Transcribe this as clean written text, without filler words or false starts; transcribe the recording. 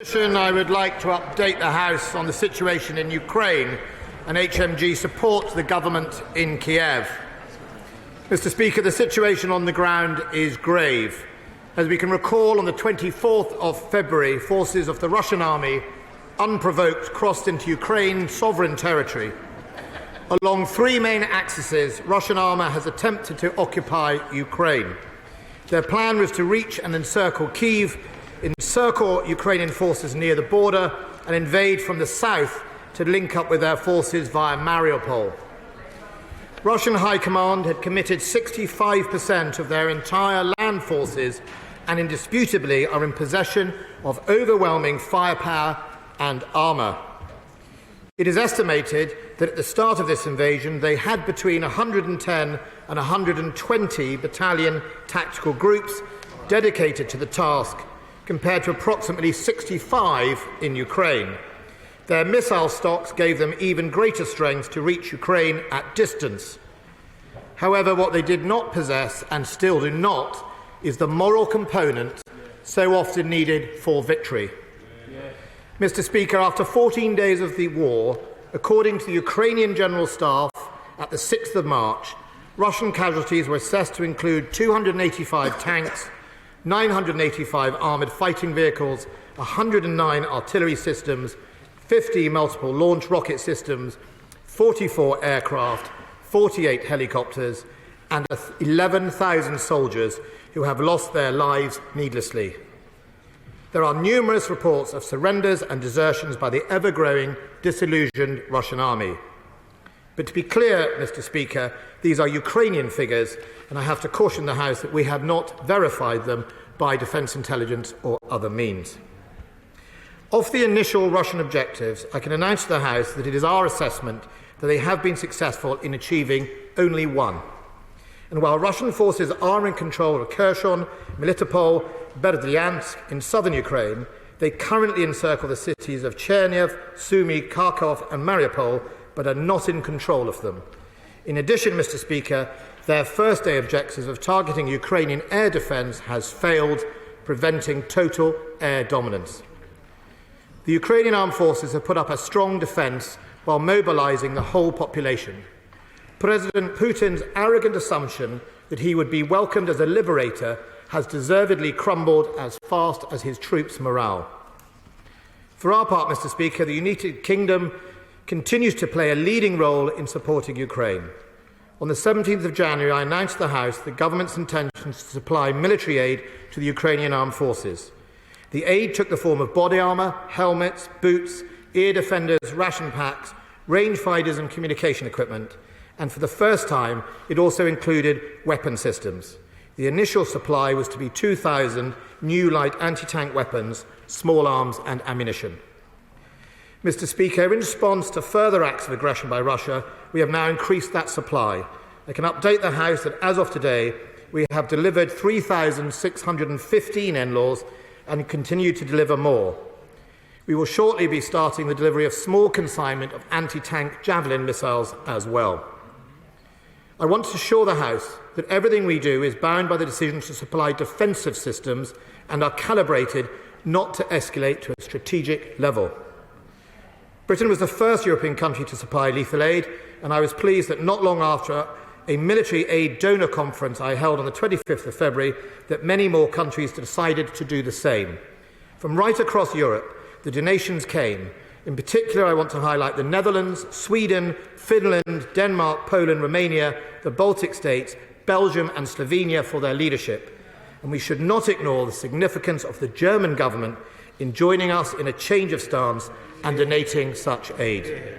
I would like to update the House on the situation in Ukraine, and HMG supports the government in Kiev. Mr. Speaker, the situation on the ground is grave. As we can recall, on the 24th of February, forces of the Russian army, unprovoked, crossed into Ukraine's sovereign territory. Along three main axes, Russian army has attempted to occupy Ukraine. Their plan was to reach and encircle Kyiv, encircle Ukrainian forces near the border, and invade from the south to link up with their forces via Mariupol. Russian High Command had committed 65% of their entire land forces and indisputably are in possession of overwhelming firepower and armour. It is estimated that at the start of this invasion they had between 110 and 120 battalion tactical groups dedicated to the task, compared to approximately 65 in Ukraine. Their missile stocks gave them even greater strength to reach Ukraine at distance. However, what they did not possess, and still do not, is the moral component so often needed for victory. Mr. Speaker, after 14 days of the war, according to the Ukrainian General Staff at the 6th of March, Russian casualties were assessed to include 285 tanks, 985 armoured fighting vehicles, 109 artillery systems, 50 multiple launch rocket systems, 44 aircraft, 48 helicopters, and 11,000 soldiers who have lost their lives needlessly. There are numerous reports of surrenders and desertions by the ever-growing, disillusioned Russian army. But to be clear, Mr. Speaker, these are Ukrainian figures, and I have to caution the House that we have not verified them by defence intelligence or other means. Of the initial Russian objectives, I can announce to the House that it is our assessment that they have been successful in achieving only one. And while Russian forces are in control of Kherson, Melitopol, Berdyansk in southern Ukraine, they currently encircle the cities of Chernihiv, Sumy, Kharkov and Mariupol, but are not in control of them. In addition, Mr. Speaker, their first-day objectives of targeting Ukrainian air defence has failed, preventing total air dominance. The Ukrainian armed forces have put up a strong defence while mobilising the whole population. President Putin's arrogant assumption that he would be welcomed as a liberator has deservedly crumbled as fast as his troops' morale. For our part, Mr. Speaker, the United Kingdom continues to play a leading role in supporting Ukraine. On the 17th of January, I announced to the House the government's intentions to supply military aid to the Ukrainian armed forces. The aid took the form of body armour, helmets, boots, ear defenders, ration packs, rangefinders and communication equipment, and for the first time it also included weapon systems. The initial supply was to be 2,000 new light anti-tank weapons, small arms and ammunition. Mr. Speaker, in response to further acts of aggression by Russia, we have now increased that supply. I can update the House that as of today, we have delivered 3,615 NLAWs and continue to deliver more. We will shortly be starting the delivery of small consignment of anti-tank Javelin missiles as well. I want to assure the House that everything we do is bound by the decision to supply defensive systems and are calibrated not to escalate to a strategic level. Britain was the first European country to supply lethal aid, and I was pleased that not long after a military aid donor conference I held on the 25th of February, that many more countries decided to do the same. From right across Europe, the donations came. In particular, I want to highlight the Netherlands, Sweden, Finland, Denmark, Poland, Romania, the Baltic states, Belgium and Slovenia for their leadership. And we should not ignore the significance of the German government in joining us in a change of stance and donating such aid.